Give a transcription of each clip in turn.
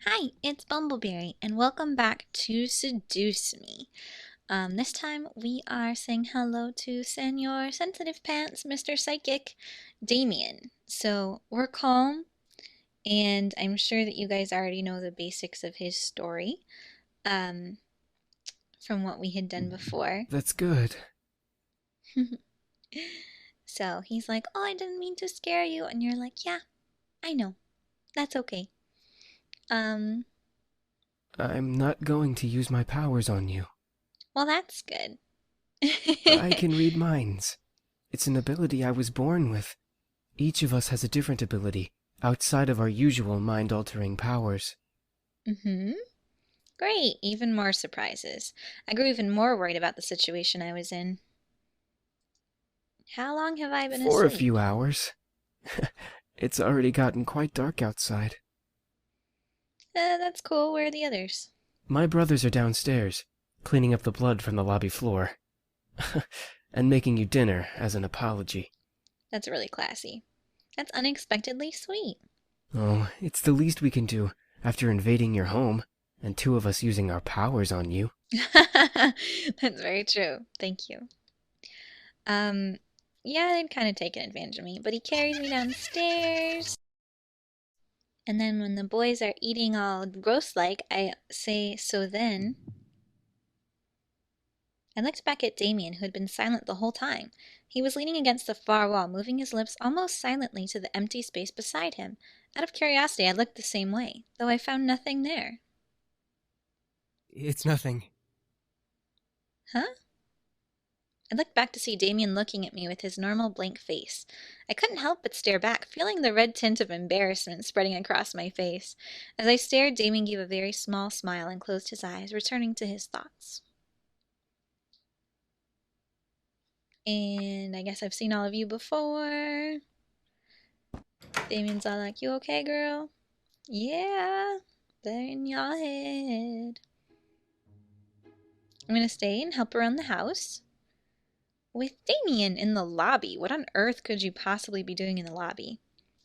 Hi, it's Bumbleberry, and welcome back to Seduce Me. This time we are saying hello to Senor Sensitive Pants, Mr. Psychic, Damien. So we're calm, and I'm sure that you guys already know the basics of his story, um, from what we had done before. That's good. So he's like, "Oh, I didn't mean to scare you," and you're like, "Yeah, I know. That's okay." Um, I'm not going to use my powers on you. well, that's good. I can read minds. It's an ability I was born with. Each of us has a different ability, outside of our usual mind-altering powers. Mm-hmm. Great, even more surprises. I grew even more worried about the situation I was in. How long have I been For a asleep? few hours. It's already gotten quite dark outside. That's cool. Where are the others? My brothers are downstairs, cleaning up the blood from the lobby floor. And making you dinner as an apology. That's really classy. That's unexpectedly sweet. Oh, it's the least we can do after invading your home, and two of us using our powers on you. That's very true. Thank you. Um, yeah, they'd kind of taken advantage of me, but he carries me downstairs. And then when the boys are eating all gross like, I say, "So then." I looked back at Damien, who had been silent the whole time. He was leaning against the far wall, moving his lips almost silently to the empty space beside him. Out of curiosity, I looked the same way, though I found nothing there. It's nothing. Huh? I looked back to see Damien looking at me with his normal blank face. I couldn't help but stare back, feeling the red tint of embarrassment spreading across my face. As I stared, Damien gave a very small smile and closed his eyes, returning to his thoughts. And I guess I've seen all of you before. Damien's all like, "You okay, girl?" "Yeah, they're in your head." "I'm gonna stay and help around the house." With Damien in the lobby, what on earth could you possibly be doing in the lobby?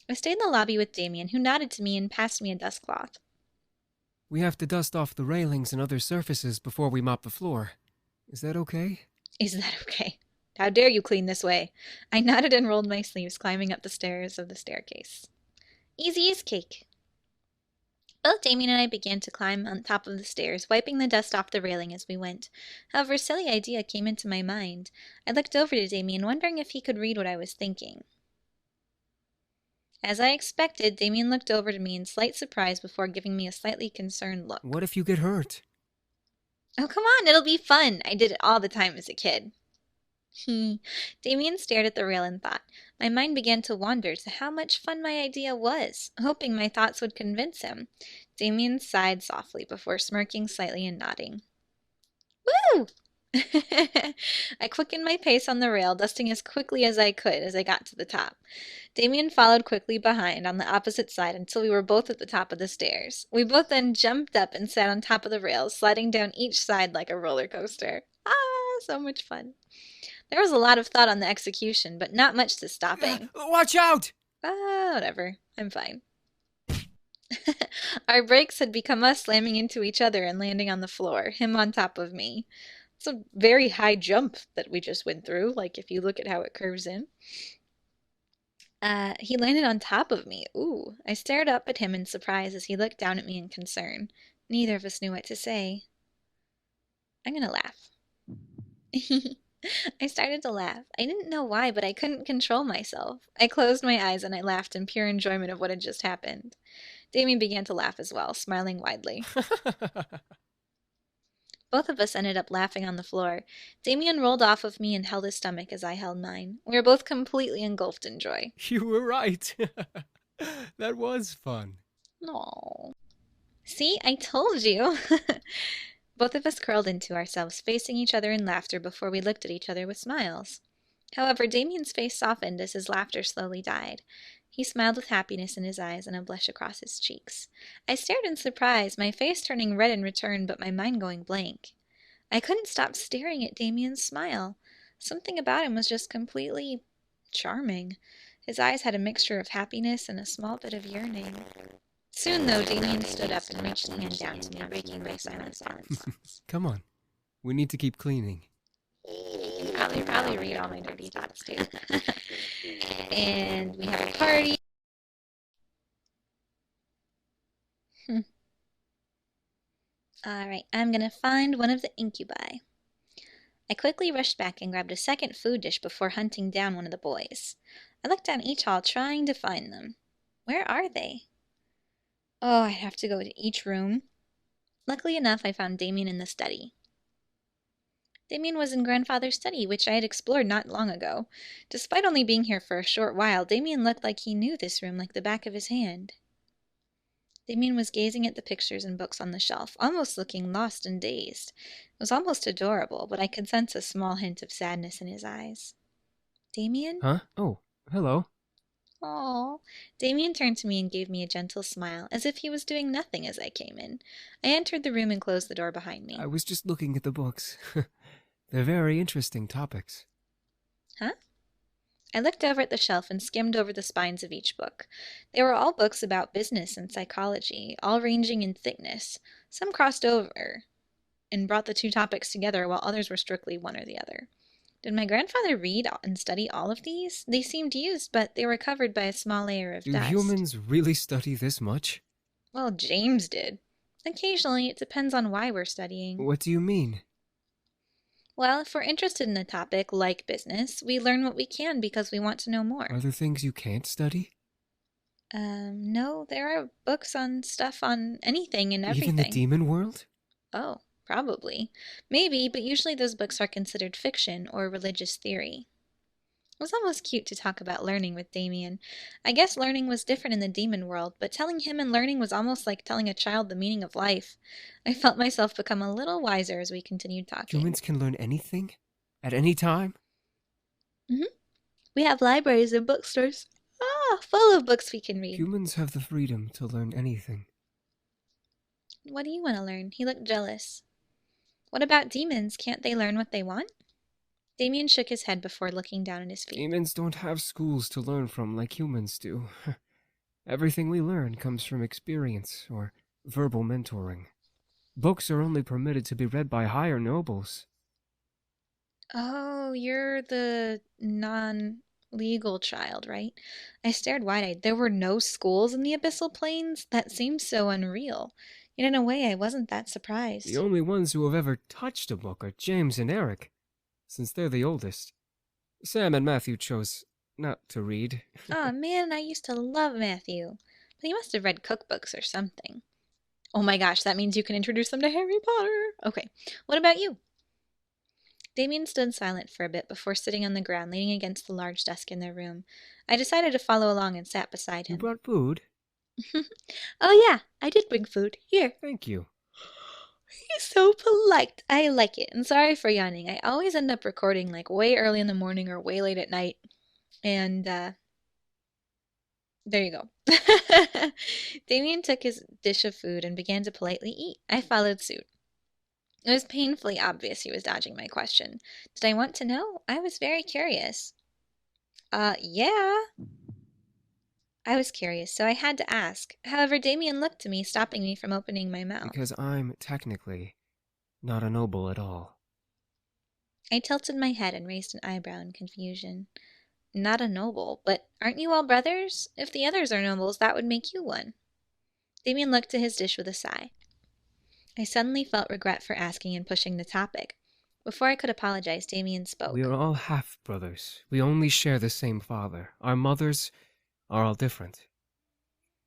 I stayed in the lobby with Damien, who nodded to me and passed me a dust cloth. We have to dust off the railings and other surfaces before we mop the floor. Is that okay? "Is that okay? How dare you clean this way?" I nodded and rolled my sleeves, climbing up the stairs of the staircase. Easy as cake. Both Damien and I began to climb on top of the stairs, wiping the dust off the railing as we went. However, a silly idea came into my mind. I looked over to Damien, wondering if he could read what I was thinking. As I expected, Damien looked over to me in slight surprise before giving me a slightly concerned look. What if you get hurt? "Oh, come on, it'll be fun. I did it all the time as a kid." Damien stared at the rail and thought. My mind began to wander to how much fun my idea was, hoping my thoughts would convince him. Damien sighed softly before smirking slightly and nodding. "Woo!" I quickened my pace on the rail, dusting as quickly as I could as I got to the top. Damien followed quickly behind on the opposite side until we were both at the top of the stairs. We both then jumped up and sat on top of the rails, sliding down each side like a roller coaster. Ah, so much fun. There was a lot of thought on the execution, but not much to stopping. Watch out! Ah, whatever. I'm fine. Our brakes had become us slamming into each other and landing on the floor, him on top of me. It's a very high jump that we just went through, like if you look at how it curves in. He landed on top of me. Ooh. I stared up at him in surprise as he looked down at me in concern. Neither of us knew what to say. I'm gonna laugh. I started to laugh. I didn't know why, but I couldn't control myself. I closed my eyes and I laughed in pure enjoyment of what had just happened. Damien began to laugh as well, smiling widely. Both of us ended up laughing on the floor. Damien rolled off of me and held his stomach as I held mine. We were both completely engulfed in joy. You were right. That was fun. No. See, I told you. Both of us curled into ourselves, facing each other in laughter before we looked at each other with smiles. However, Damien's face softened as his laughter slowly died. He smiled with happiness in his eyes and a blush across his cheeks. I stared in surprise, my face turning red in return, but my mind going blank. I couldn't stop staring at Damien's smile. Something about him was just completely charming. His eyes had a mixture of happiness and a small bit of yearning. Soon, though, Damien stood up and reached a hand down to me, breaking my silent thoughts. Come on. We need to keep cleaning. You probably read all my dirty thoughts, too. And we have a party. Alright, I'm gonna find one of the incubi. I quickly rushed back and grabbed a second food dish before hunting down one of the boys. I looked down each hall trying to find them. Where are they? Oh, I'd have to go to each room. Luckily enough, I found Damien in the study. Damien was in Grandfather's study, which I had explored not long ago. Despite only being here for a short while, Damien looked like he knew this room like the back of his hand. Damien was gazing at the pictures and books on the shelf, almost looking lost and dazed. It was almost adorable, but I could sense a small hint of sadness in his eyes. Damien? Huh? Oh, hello. Oh. Damien turned to me and gave me a gentle smile, as if he was doing nothing as I came in. I entered the room and closed the door behind me. I was just looking at the books. They're very interesting topics. Huh? I looked over at the shelf and skimmed over the spines of each book. They were all books about business and psychology, all ranging in thickness. Some crossed over and brought the two topics together, while others were strictly one or the other. Did my grandfather read and study all of these? They seemed used, but they were covered by a small layer of Do dust. humans really study this much? Well, James did. Occasionally, it depends on why we're studying. What do you mean? Well, if we're interested in a topic like business, we learn what we can because we want to know more. Are there things you can't study? No, there are books on stuff on anything and everything. Even the demon world? Oh, probably. Maybe, but usually those books are considered fiction or religious theory. It was almost cute to talk about learning with Damien. I guess learning was different in the demon world, but telling him and learning was almost like telling a child the meaning of life. I felt myself become a little wiser as we continued talking. Humans can learn anything? At any time? We have libraries and bookstores. Full of books we can read. Humans have the freedom to learn anything. What do you want to learn? He looked jealous. What about demons? Can't they learn what they want? Damien shook his head before looking down at his feet. Demons don't have schools to learn from like humans do. Everything we learn comes from experience or verbal mentoring. Books are only permitted to be read by higher nobles. Oh, you're the non-legal child, right? I stared wide-eyed. There were no schools in the Abyssal Plains? That seemed so unreal. Yet in a way, I wasn't that surprised. The only ones who have ever touched a book are James and Eric, since they're the oldest. Sam and Matthew chose not to read. Aw, man, I used to love Matthew. But he must have read cookbooks or something. Oh my gosh, that means you can introduce them to Harry Potter. Okay, what about you? Damien stood silent for a bit before sitting on the ground, leaning against the large desk in their room. I decided to follow along and sat beside You him. brought food? Oh yeah, I did bring food. Here. Thank you. He's so polite. I like it. And sorry for yawning. I always end up recording like way early in the morning or way late at night. And there you go. Damien took his dish of food and began to politely eat. I followed suit. It was painfully obvious he was dodging my question. Did I want to know? I was very curious. Yeah. I was curious, so I had to ask. However, Damien looked to me, stopping me from opening my mouth. Because I'm technically not a noble at all. I tilted my head and raised an eyebrow in confusion. Not a noble, but aren't you all brothers? If the others are nobles, that would make you one. Damien looked to his dish with a sigh. I suddenly felt regret for asking and pushing the topic. Before I could apologize, Damien spoke. We are all half-brothers. We only share the same father. Our mothers are all different.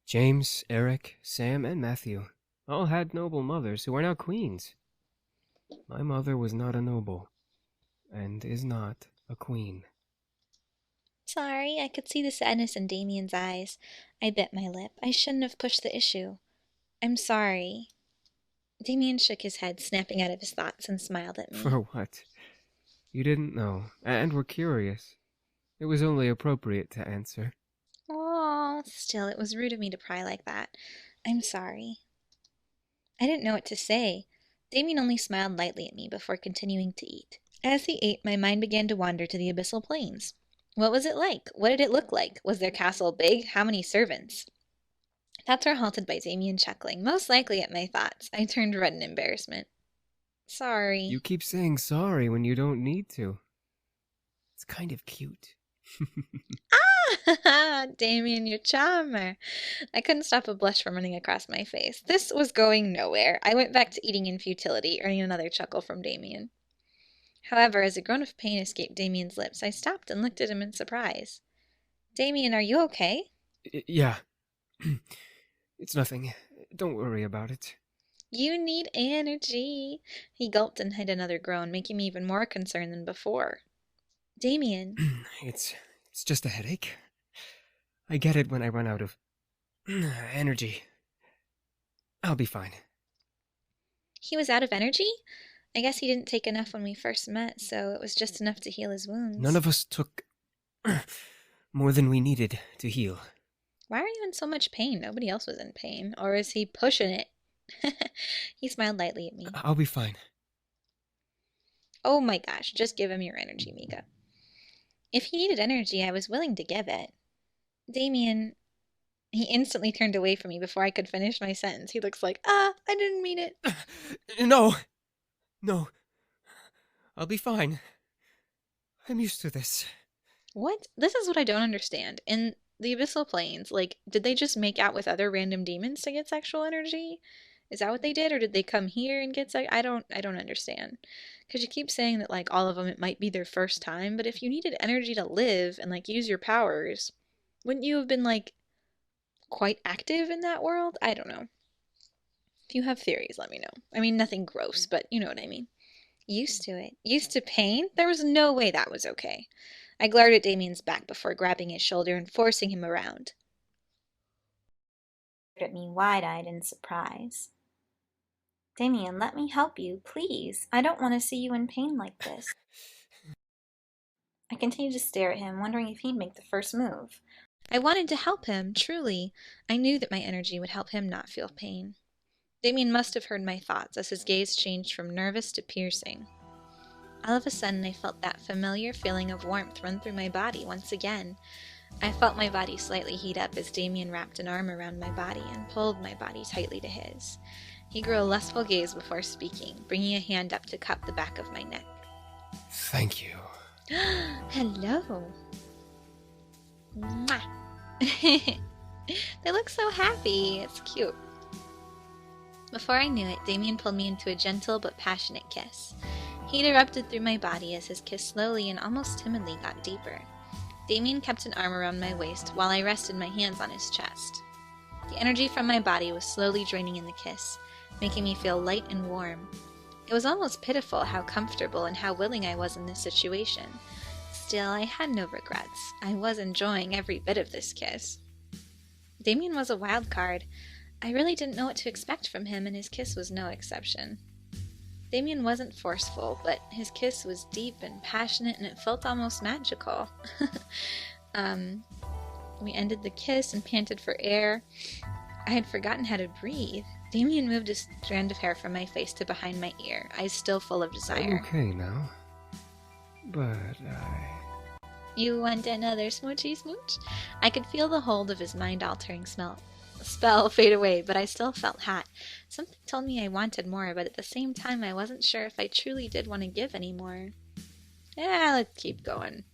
James, Eric, Sam, and Matthew all had noble mothers who are now queens. My mother was not a noble, and is not a queen. Sorry, I could see the sadness in Damien's eyes. I bit my lip. I shouldn't have pushed the issue. I'm sorry. Damien shook his head, snapping out of his thoughts, and smiled at me. For what? You didn't know, and were curious. It was only appropriate to answer. Oh, still, it was rude of me to pry like that. I'm sorry. I didn't know what to say. Damien only smiled lightly at me before continuing to eat. As he ate, my mind began to wander to the Abyssal Plains. What was it like? What did it look like? Was their castle big? How many servants? Thoughts were halted by Damien chuckling, most likely at my thoughts. I turned red in embarrassment. You Sorry. keep saying sorry when you don't need to. It's kind of cute. Ah! Damien, you charmer. I couldn't stop a blush from running across my face. This was going nowhere. I went back to eating in futility, earning another chuckle from Damien. However, as a groan of pain escaped Damien's lips, I stopped and looked at him in surprise. Damien, are you okay? Yeah. It's nothing. Don't worry about it. You need energy. He gulped and hid another groan, making me even more concerned than before. Damien. It's just a headache. I get it when I run out of energy. I'll be fine. He was out of energy? I guess he didn't take enough when we first met, so it was just enough to heal his None wounds. of us took more than we needed to heal. Why are you in so much pain? Nobody else was in pain. Or is he pushing it? He smiled lightly at me. I'll be fine. Oh my gosh, just give him your energy, Mika. If he needed energy, I was willing to give it. Damien, he instantly turned away from me before I could finish my sentence. He looks like, I didn't mean it. No! No. I'll be fine. I'm used to this. What? This is what I don't understand. In the Abyssal Planes, like, did they just make out with other random demons to get sexual energy? Is that what they did, or did they come here and get sex? I don't understand. Because you keep saying that, like, all of them, it might be their first time, but if you needed energy to live and, like, use your powers, wouldn't you have been, like, quite active in that world? I don't know. If you have theories, let me know. I mean, nothing gross, but you know what I mean. Used to it. Used to pain? There was no way that was okay. I glared at Damien's back before grabbing his shoulder and forcing him around. He looked at me wide-eyed in surprise. Damien, let me help you, please. I don't want to see you in pain like this. I continued to stare at him, wondering if he'd make the first move. I wanted to help him, truly. I knew that my energy would help him not feel pain. Damien must have heard my thoughts as his gaze changed from nervous to piercing. All of a sudden, I felt that familiar feeling of warmth run through my body once again. I felt my body slightly heat up as Damien wrapped an arm around my body and pulled my body tightly to his. He grew a lustful gaze before speaking, bringing a hand up to cup the back of my neck. Thank you. Hello. Mwah. They look so happy. It's cute. Before I knew it, Damien pulled me into a gentle but passionate kiss. Heat erupted through my body as his kiss slowly and almost timidly got deeper. Damien kept an arm around my waist while I rested my hands on his chest. The energy from my body was slowly draining in the kiss, making me feel light and warm. It was almost pitiful how comfortable and how willing I was in this situation. Still, I had no regrets. I was enjoying every bit of this kiss. Damien was a wild card. I really didn't know what to expect from him, and his kiss was no exception. Damien wasn't forceful, but his kiss was deep and passionate, and it felt almost magical. We ended the kiss and panted for air. I had forgotten how to breathe. Damien moved a strand of hair from my face to behind my ear, eyes still full of desire. I'm okay now. But You want another smoochy smooch? I could feel the hold of his mind-altering spell fade away, but I still felt hot. Something told me I wanted more, but at the same time I wasn't sure if I truly did want to give any more. Let's keep going.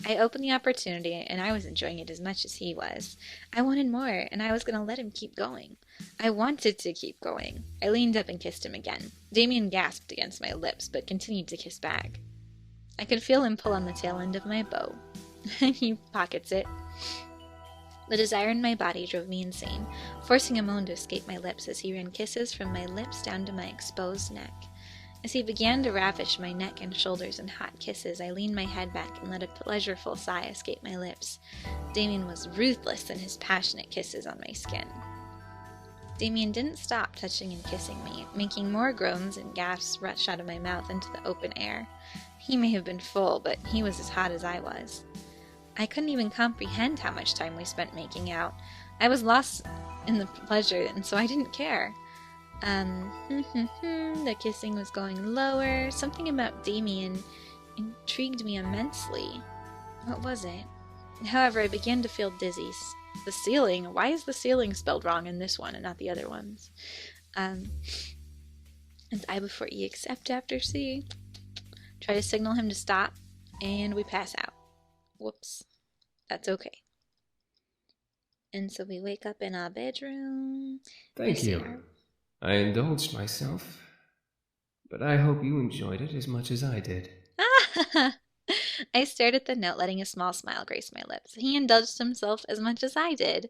I opened the opportunity, and I was enjoying it as much as he was. I wanted more, and I was going to let him keep going. I wanted to keep going. I leaned up and kissed him again. Damien gasped against my lips, but continued to kiss back. I could feel him pull on the tail end of my bow. He pockets it. The desire in my body drove me insane, forcing a moan to escape my lips as he ran kisses from my lips down to my exposed neck. As he began to ravish my neck and shoulders in hot kisses, I leaned my head back and let a pleasureful sigh escape my lips. Damien was ruthless in his passionate kisses on my skin. Damien didn't stop touching and kissing me, making more groans and gasps rush out of my mouth into the open air. He may have been full, but he was as hot as I was. I couldn't even comprehend how much time we spent making out. I was lost in the pleasure, and so I didn't care. The kissing was going lower. Something about Damien intrigued me immensely. What was it? However, I began to feel dizzy. The ceiling. Why is the ceiling spelled wrong in this one and not the other ones? And I before E except after C. Try to signal him to stop, and we pass out. Whoops. That's okay. And so we wake up in our bedroom. Thank you. I indulged myself, but I hope you enjoyed it as much as I did. I stared at the note, letting a small smile grace my lips. He indulged himself as much as I did.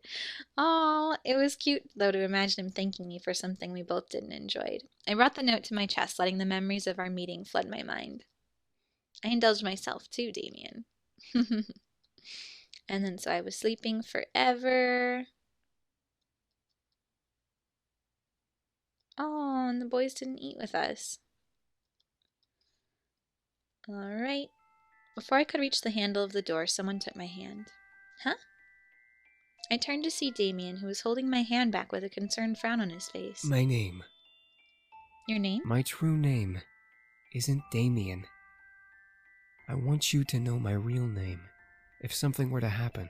Oh, it was cute, though, to imagine him thanking me for something we both didn't enjoy. I brought the note to my chest, letting the memories of our meeting flood my mind. I indulged myself, too, Damien. And then so I was sleeping forever. Oh, and the boys didn't eat with us. Alright. Before I could reach the handle of the door, someone took my hand. Huh? I turned to see Damien, who was holding my hand back with a concerned frown on his face. My name. Your name? My true name isn't Damien. I want you to know my real name, if something were to happen.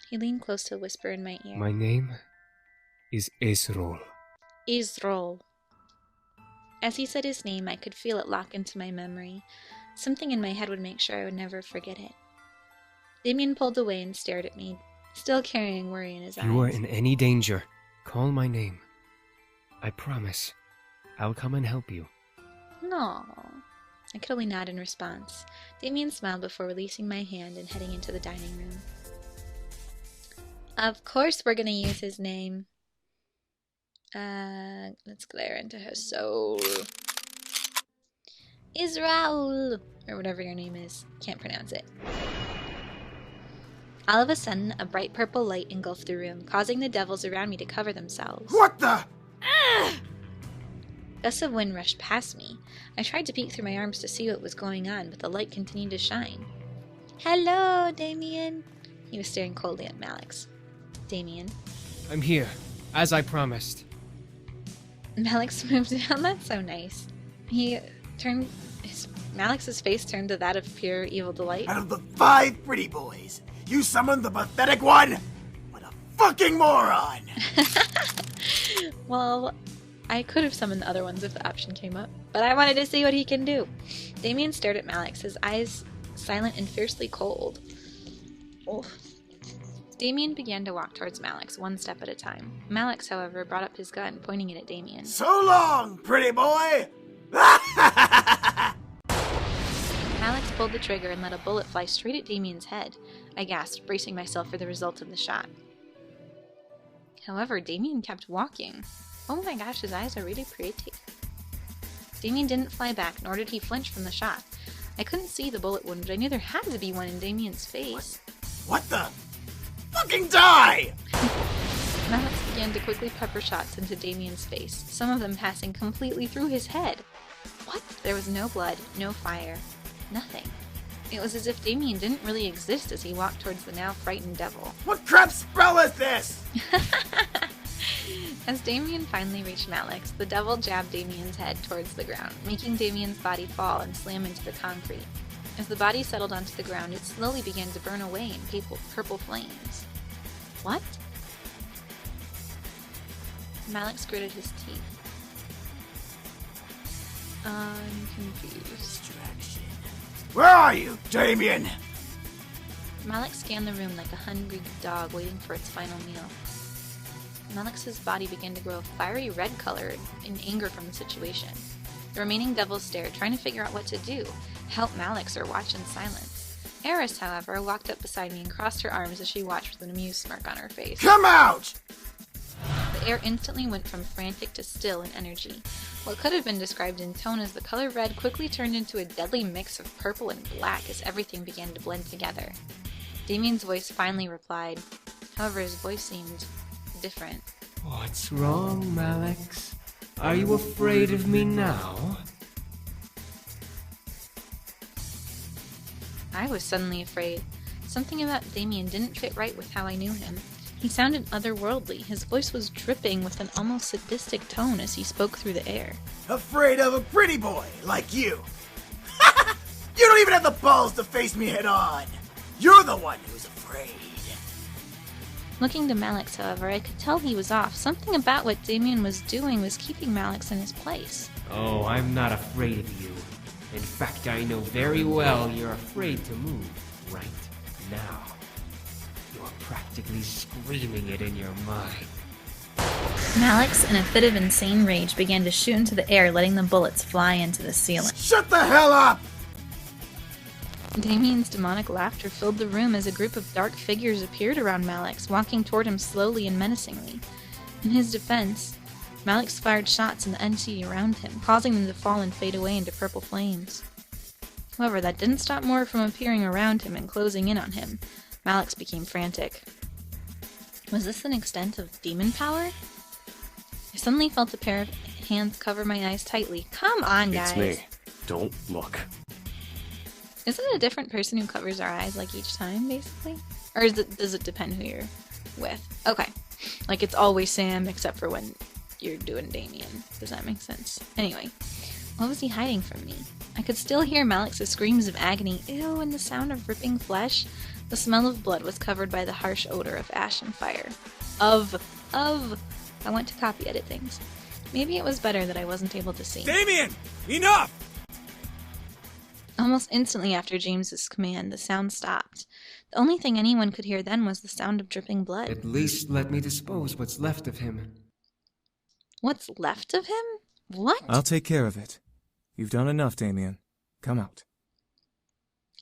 He leaned close to whisper in my ear. My name is Israel. Israel. As he said his name, I could feel it lock into my memory. Something in my head would make sure I would never forget it. Damien pulled away and stared at me, still carrying worry in his eyes. If you are in any danger, call my name. I promise, I'll come and help you. No. I could only nod in response. Damien smiled before releasing my hand and heading into the dining room. Of course we're gonna use his name. Let's glare into her soul. Israel! Or whatever your name is. Can't pronounce it. All of a sudden, a bright purple light engulfed the room, causing the devils around me to cover themselves. What the? Gusts of wind rushed past me. I tried to peek through my arms to see what was going on, but the light continued to shine. Hello, Damien. He was staring coldly at Malix. Damien. I'm here, as I promised. Malix moved down. That's so nice. He turned... Malix's face turned to that of pure evil delight. Out of the 5 pretty boys, you summoned the pathetic one? What a fucking moron! Well, I could have summoned the other ones if the option came up, but I wanted to see what he can do. Damien stared at Malix, his eyes silent and fiercely cold. Oh. Damien began to walk towards Malix, one step at a time. Malix, however, brought up his gun, pointing it at Damien. So long, pretty boy! Malix pulled the trigger and let a bullet fly straight at Damien's head. I gasped, bracing myself for the result of the shot. However, Damien kept walking. Oh my gosh, his eyes are really pretty. Damien didn't fly back, nor did he flinch from the shot. I couldn't see the bullet wound, but I knew there had to be one in Damien's face. What the? Fucking die! Malix began to quickly pepper shots into Damien's face, some of them passing completely through his head. What? There was no blood, no fire, nothing. It was as if Damien didn't really exist as he walked towards the now frightened devil. What crap spell is this? As Damien finally reached Malix, the devil jabbed Damien's head towards the ground, making Damien's body fall and slam into the concrete. As the body settled onto the ground, it slowly began to burn away in purple flames. What? Malix gritted his teeth. I'm confused. Where are you, Damien? Malix scanned the room like a hungry dog waiting for its final meal. Malix's body began to grow a fiery red color in anger from the situation. The remaining devils stared, trying to figure out what to do, help Malix or watch in silence. Eris, however, walked up beside me and crossed her arms as she watched with an amused smirk on her face. Come out! The air instantly went from frantic to still in energy. What could have been described in tone as the color red quickly turned into a deadly mix of purple and black as everything began to blend together. Damien's voice finally replied. However, his voice seemed different. What's wrong, Malix? Are you afraid of me now? I was suddenly afraid. Something about Damien didn't fit right with how I knew him. He sounded otherworldly. His voice was dripping with an almost sadistic tone as he spoke through the air. Afraid of a pretty boy like you. You don't even have the balls to face me head on! You're the one who's afraid. Looking to Malix, however, I could tell he was off. Something about what Damien was doing was keeping Malix in his place. Oh, I'm not afraid of you. In fact, I know very well you're afraid to move right now. You're practically screaming it in your mind. Malix, in a fit of insane rage, began to shoot into the air, letting the bullets fly into the ceiling. Shut the hell up! Damien's demonic laughter filled the room as a group of dark figures appeared around Malix, walking toward him slowly and menacingly. In his defense, Malix fired shots in the entity around him, causing them to fall and fade away into purple flames. However, that didn't stop more from appearing around him and closing in on him. Malix became frantic. Was this an extent of demon power? I suddenly felt a pair of hands cover my eyes tightly. Come on, guys! It's me. Don't look. Isn't it a different person who covers our eyes like each time, basically? Or does it depend who you're with? Okay. Like it's always Sam except for when you're doing Damien. Does that make sense? Anyway, what was he hiding from me? I could still hear Malix's screams of agony. Ew, and the sound of ripping flesh. The smell of blood was covered by the harsh odor of ash and fire. I went to copy edit things. Maybe it was better that I wasn't able to see. Damien! Enough! Almost instantly after James's command, the sound stopped. The only thing anyone could hear then was the sound of dripping blood. At least let me dispose what's left of him. What's left of him? What? I'll take care of it. You've done enough, Damien. Come out.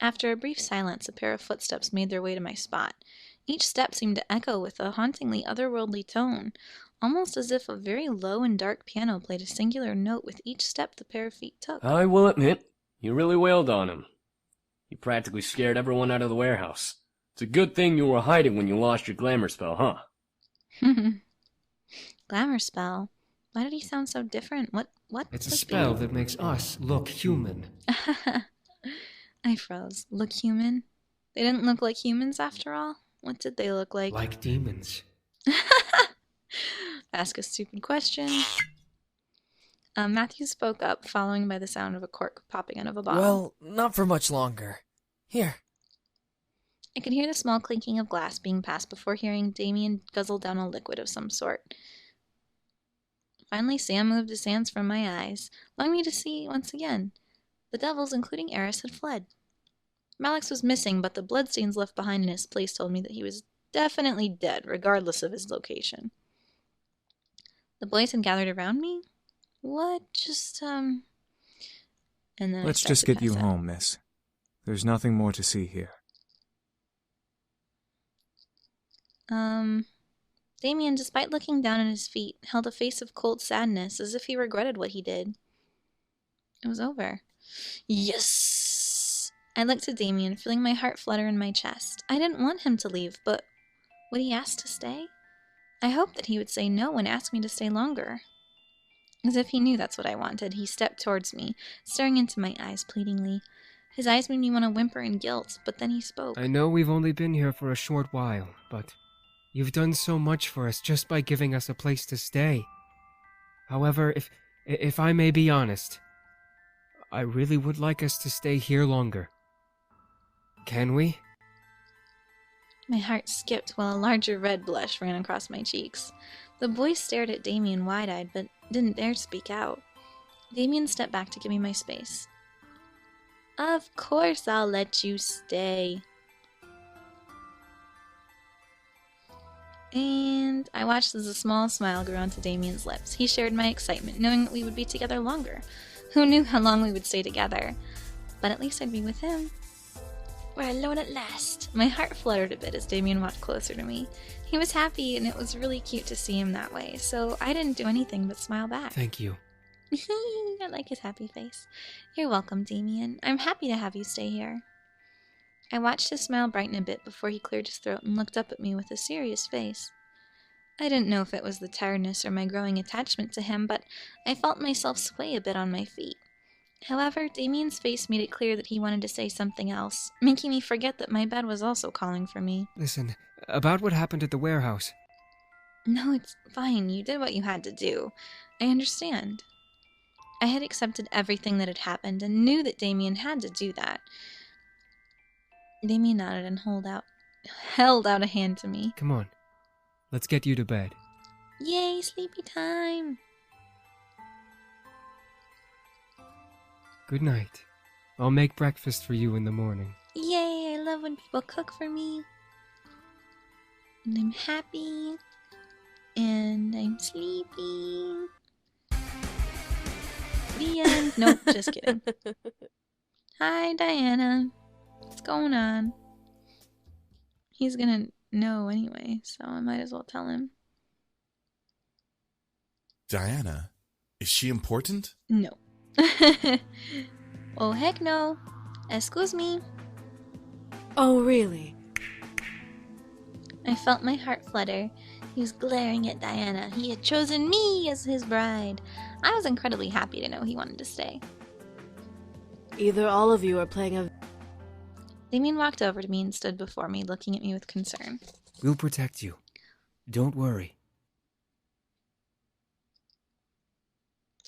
After a brief silence, a pair of footsteps made their way to my spot. Each step seemed to echo with a hauntingly otherworldly tone, almost as if a very low and dark piano played a singular note with each step the pair of feet took. I will admit, you really wailed on him. You practically scared everyone out of the warehouse. It's a good thing you were hiding when you lost your glamour spell, huh? Glamour spell? Why did he sound so different? What It's a was spell that makes us look human. I froze. Look human? They didn't look like humans after all? What did they look like? Like demons. Ask a stupid question. Matthew spoke up, following by the sound of a cork popping out of a bottle. Well, not for much longer. Here. I could hear the small clinking of glass being passed before hearing Damien guzzle down a liquid of some sort. Finally, Sam moved his hands from my eyes, allowing me to see once again. The devils, including Eris, had fled. Malix was missing, but the bloodstains left behind in his place told me that he was definitely dead, regardless of his location. The boys had gathered around me? What? And then Let's just get you home, miss. There's nothing more to see here. Damien, despite looking down at his feet, held a face of cold sadness, as if he regretted what he did. It was over. Yes! I looked to Damien, feeling my heart flutter in my chest. I didn't want him to leave, but would he ask to stay? I hoped that he would say no and ask me to stay longer. As if he knew that's what I wanted, he stepped towards me, staring into my eyes pleadingly. His eyes made me want to whimper in guilt, but then he spoke. I know we've only been here for a short while, but you've done so much for us just by giving us a place to stay. However, if I may be honest, I really would like us to stay here longer. Can we? My heart skipped while a larger red blush ran across my cheeks. The boys stared at Damien wide-eyed, but didn't dare speak out. Damien stepped back to give me my space. Of course I'll let you stay. And I watched as a small smile grew onto Damien's lips. He shared my excitement, knowing that we would be together longer. Who knew how long we would stay together? But at least I'd be with him. We're alone at last. My heart fluttered a bit as Damien walked closer to me. He was happy, and it was really cute to see him that way, so I didn't do anything but smile back. Thank you. I like his happy face. You're welcome, Damien. I'm happy to have you stay here. I watched his smile brighten a bit before he cleared his throat and looked up at me with a serious face. I didn't know if it was the tiredness or my growing attachment to him, but I felt myself sway a bit on my feet. However, Damien's face made it clear that he wanted to say something else, making me forget that my bed was also calling for me. Listen, about what happened at the warehouse. No, it's fine. You did what you had to do. I understand. I had accepted everything that had happened and knew that Damien had to do that. Damien nodded and held out a hand to me. Come on. Let's get you to bed. Yay, sleepy time! Good night. I'll make breakfast for you in the morning. Yay, I love when people cook for me. And I'm happy. And I'm sleepy. The end. Nope, just kidding. Hi, Diana. What's going on? He's gonna know anyway, so I might as well tell him. Diana, is she important? No. Oh, heck no. Excuse me. Oh, really? I felt my heart flutter. He was glaring at Diana. He had chosen me as his bride. I was incredibly happy to know he wanted to stay. Either all of you are playing a... Damien walked over to me and stood before me, looking at me with concern. We'll protect you. Don't worry.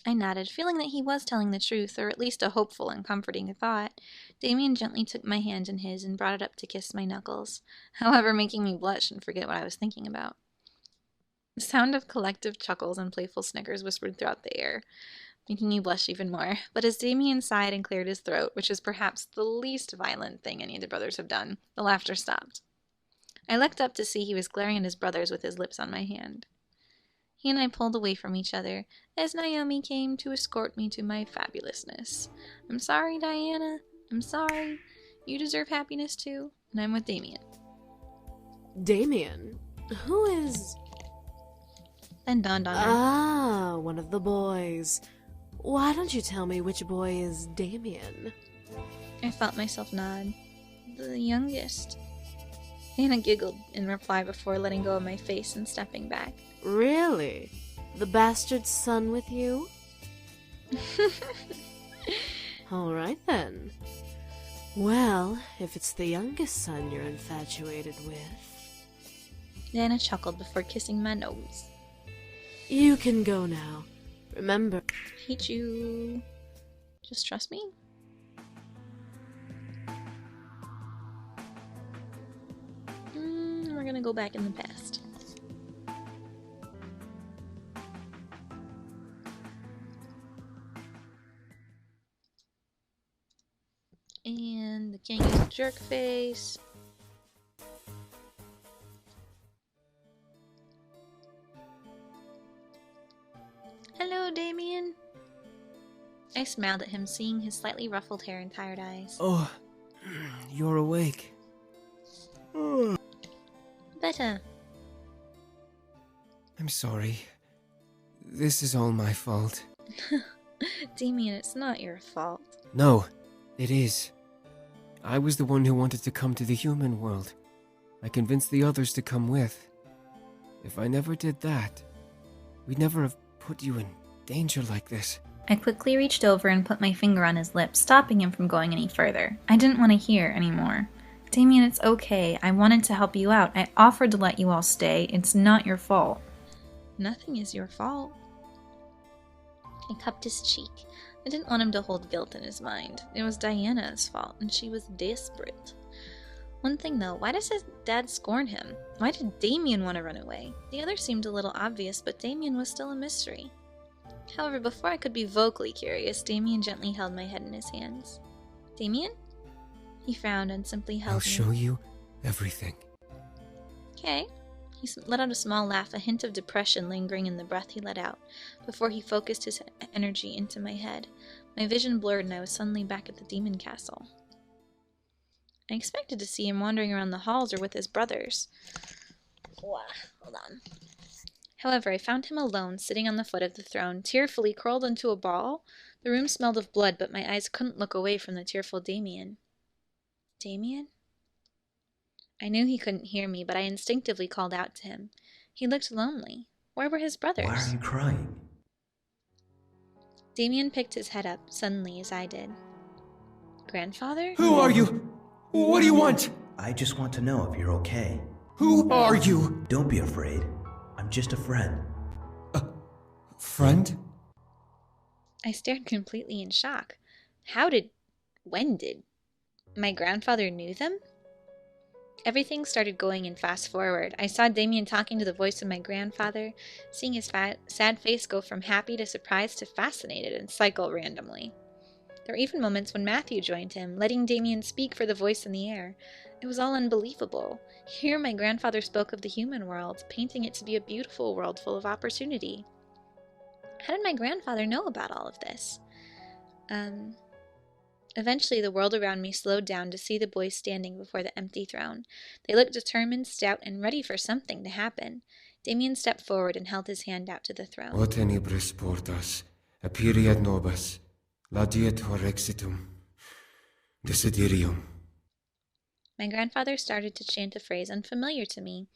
I nodded, feeling that he was telling the truth, or at least a hopeful and comforting thought. Damien gently took my hand in his and brought it up to kiss my knuckles, however making me blush and forget what I was thinking about. The sound of collective chuckles and playful snickers whispered throughout the air, making me blush even more. But as Damien sighed and cleared his throat, which is perhaps the least violent thing any of the brothers have done, the laughter stopped. I looked up to see he was glaring at his brothers with his lips on my hand. He and I pulled away from each other as Naomi came to escort me to my fabulousness. I'm sorry, Diana. I'm sorry. You deserve happiness too, and I'm with Damien. Damien? Who is... Then dawned on her. Ah, one of the boys. Why don't you tell me which boy is Damien? I felt myself nod. The youngest. Anna giggled in reply before letting go of my face and stepping back. Really? The bastard's son with you? Alright then. Well, if it's the youngest son you're infatuated with... Anna chuckled before kissing my nose. You can go now. Remember... Hate you. Just trust me. We're gonna go back in the past. And the king is a jerk face. Hello, Damien. I smiled at him, seeing his slightly ruffled hair and tired eyes. Oh, you're awake. Better. I'm sorry. This is all my fault. Damien, it's not your fault. No, it is. I was the one who wanted to come to the human world. I convinced the others to come with. If I never did that, we'd never have put you in danger like this. I quickly reached over and put my finger on his lip, stopping him from going any further. I didn't want to hear anymore. Damien, it's okay. I wanted to help you out. I offered to let you all stay. It's not your fault. Nothing is your fault. I cupped his cheek. I didn't want him to hold guilt in his mind. It was Diana's fault, and she was desperate. One thing though, why does his dad scorn him? Why did Damien want to run away? The others seemed a little obvious, but Damien was still a mystery. However, before I could be vocally curious, Damien gently held my head in his hands. Damien? He frowned and simply held me. I'll show you everything. Okay. He let out a small laugh, a hint of depression lingering in the breath he let out, before he focused his energy into my head. My vision blurred and I was suddenly back at the demon castle. I expected to see him wandering around the halls or with his brothers. Hold on. However, I found him alone, sitting on the foot of the throne, tearfully curled into a ball. The room smelled of blood, but my eyes couldn't look away from the tearful Damien. Damien? I knew he couldn't hear me, but I instinctively called out to him. He looked lonely. Where were his brothers? Why are you crying? Damien picked his head up, suddenly, as I did. Grandfather? Who are you? What do you want? I just want to know if you're okay. Who are you? Don't be afraid. I'm just a friend. Friend? I stared completely in shock. When did my grandfather knew them? Everything started going in fast forward. I saw Damien talking to the voice of my grandfather, seeing his sad face go from happy to surprised to fascinated and cycle randomly. There were even moments when Matthew joined him, letting Damien speak for the voice in the air. It was all unbelievable. Here my grandfather spoke of the human world, painting it to be a beautiful world full of opportunity. How did my grandfather know about all of this? Eventually, the world around me slowed down to see the boys standing before the empty throne. They looked determined, stout, and ready for something to happen. Damien stepped forward and held his hand out to the throne. O tenebris portas, aperiat nobis, laudiet horexitum, desiderium. My grandfather started to chant a phrase unfamiliar to me,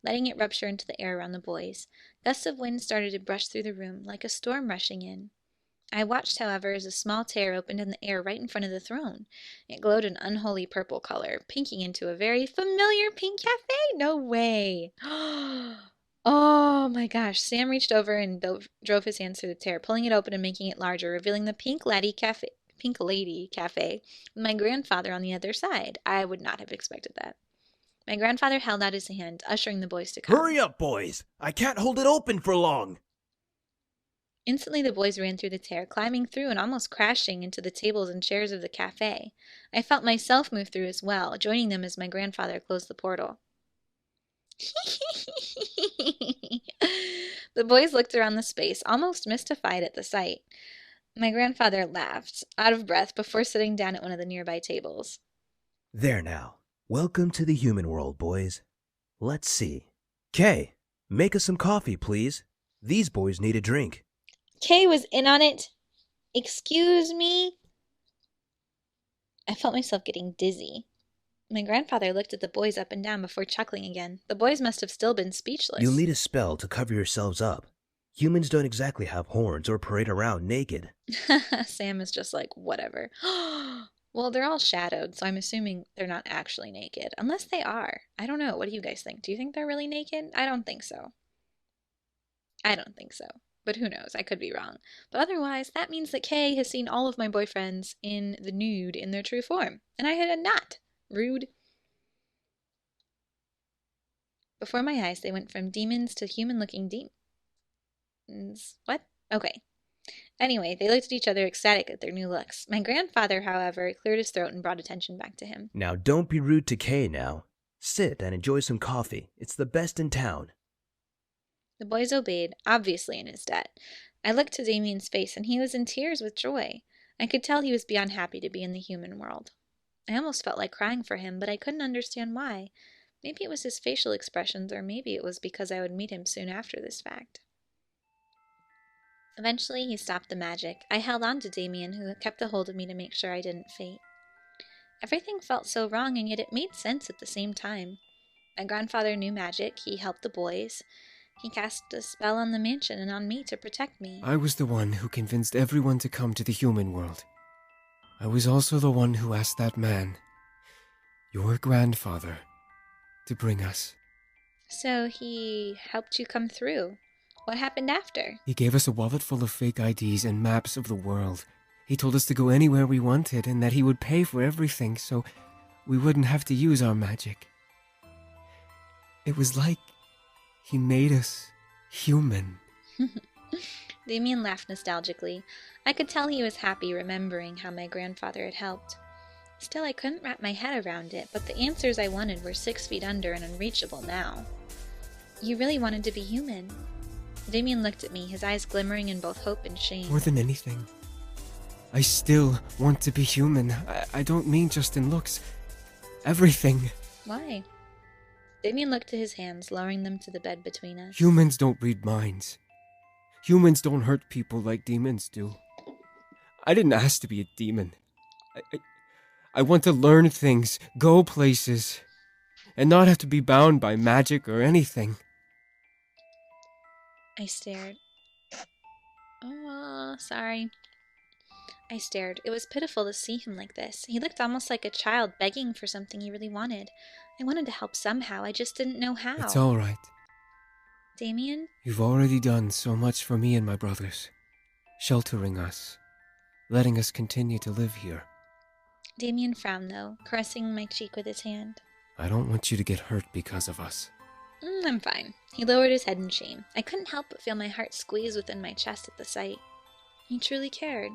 letting it rupture into the air around the boys. Gusts of wind started to brush through the room, like a storm rushing in. I watched, however, as a small tear opened in the air right in front of the throne. It glowed an unholy purple color, pinking into a very familiar pink cafe. No way! Oh my gosh. Sam reached over and drove his hands through the tear, pulling it open and making it larger, revealing the Pink Lady Cafe, with my grandfather on the other side. I would not have expected that. My grandfather held out his hand, ushering the boys to come. Hurry up, boys! I can't hold it open for long! Instantly, the boys ran through the tear, climbing through and almost crashing into the tables and chairs of the cafe. I felt myself move through as well, joining them as my grandfather closed the portal. The boys looked around the space, almost mystified at the sight. My grandfather laughed, out of breath, before sitting down at one of the nearby tables. There now. Welcome to the human world, boys. Let's see. Kay, make us some coffee, please. These boys need a drink. Kay was in on it. Excuse me? I felt myself getting dizzy. My grandfather looked at the boys up and down before chuckling again. The boys must have still been speechless. You'll need a spell to cover yourselves up. Humans don't exactly have horns or parade around naked. Sam is just like, whatever. Well, they're all shadowed, so I'm assuming they're not actually naked. Unless they are. I don't know. What do you guys think? Do you think they're really naked? I don't think so. I don't think so. But who knows? I could be wrong. But otherwise, that means that Kay has seen all of my boyfriends in the nude in their true form. And I had not. Rude. Before my eyes, they went from demons to human-looking demons. What? Okay. Anyway, they looked at each other ecstatic at their new looks. My grandfather, however, cleared his throat and brought attention back to him. Now don't be rude to Kay now. Sit and enjoy some coffee. It's the best in town. The boys obeyed, obviously in his debt. I looked to Damien's face, and he was in tears with joy. I could tell he was beyond happy to be in the human world. I almost felt like crying for him, but I couldn't understand why. Maybe it was his facial expressions, or maybe it was because I would meet him soon after this fact. Eventually, he stopped the magic. I held on to Damien, who kept a hold of me to make sure I didn't faint. Everything felt so wrong, and yet it made sense at the same time. My grandfather knew magic. He helped the boys. He cast a spell on the mansion and on me to protect me. I was the one who convinced everyone to come to the human world. I was also the one who asked that man, your grandfather, to bring us. So he helped you come through. What happened after? He gave us a wallet full of fake IDs and maps of the world. He told us to go anywhere we wanted and that he would pay for everything so we wouldn't have to use our magic. It was like he made us human. Damien laughed nostalgically. I could tell he was happy remembering how my grandfather had helped. Still, I couldn't wrap my head around it, but the answers I wanted were 6 feet under and unreachable now. You really wanted to be human. Damien looked at me, his eyes glimmering in both hope and shame. More than anything, I still want to be human. I don't mean just in looks. Everything. Why? Damien looked to his hands, lowering them to the bed between us. Humans don't read minds. Humans don't hurt people like demons do. I didn't ask to be a demon. I want to learn things, go places, and not have to be bound by magic or anything. I stared. Oh, sorry. I stared. It was pitiful to see him like this. He looked almost like a child begging for something he really wanted. I wanted to help somehow. I just didn't know how. It's all right. Damien? You've already done so much for me and my brothers. sheltering us, letting us continue to live here. Damien frowned, though, caressing my cheek with his hand. I don't want you to get hurt because of us. I'm fine. He lowered his head in shame. I couldn't help but feel my heart squeeze within my chest at the sight. He truly cared.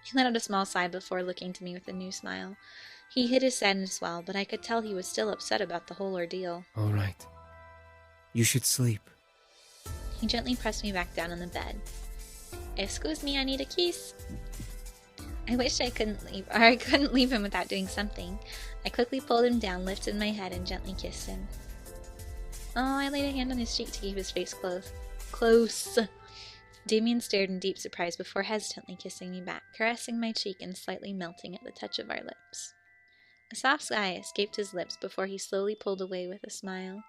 He let out a small sigh before looking to me with a new smile. He hid his sadness well, but I could tell he was still upset about the whole ordeal. All right. You should sleep. He gently pressed me back down on the bed. Excuse me, I need a kiss. I wished I couldn't leave him without doing something. I quickly pulled him down, lifted my head, and gently kissed him. Oh, I laid a hand on his cheek to keep his face close. Damien stared in deep surprise before hesitantly kissing me back, caressing my cheek and slightly melting at the touch of our lips. A soft sigh escaped his lips before he slowly pulled away with a smile.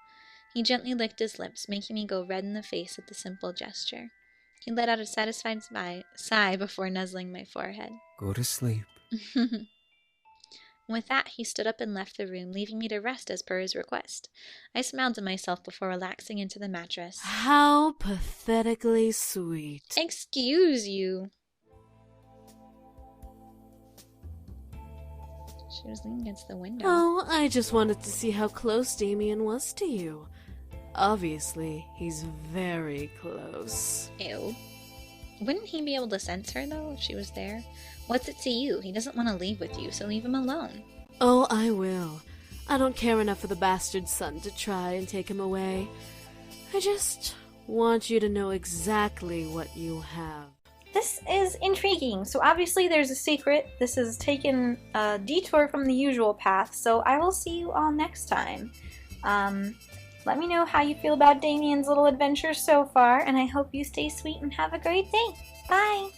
He gently licked his lips, making me go red in the face at the simple gesture. He let out a satisfied sigh before nuzzling my forehead. Go to sleep. With that, he stood up and left the room, leaving me to rest as per his request. I smiled to myself before relaxing into the mattress. How pathetically sweet. Excuse you. She was leaning against the window. Oh, I just wanted to see how close Damien was to you. Obviously, he's very close. Ew. Wouldn't he be able to sense her, though, if she was there? What's it to you? He doesn't want to leave with you, so leave him alone. Oh, I will. I don't care enough for the bastard's son to try and take him away. I just want you to know exactly what you have. This is intriguing. So obviously there's a secret. This has taken a detour from the usual path, so I will see you all next time. Let me know how you feel about Damien's little adventure so far, and I hope you stay sweet and have a great day. Bye!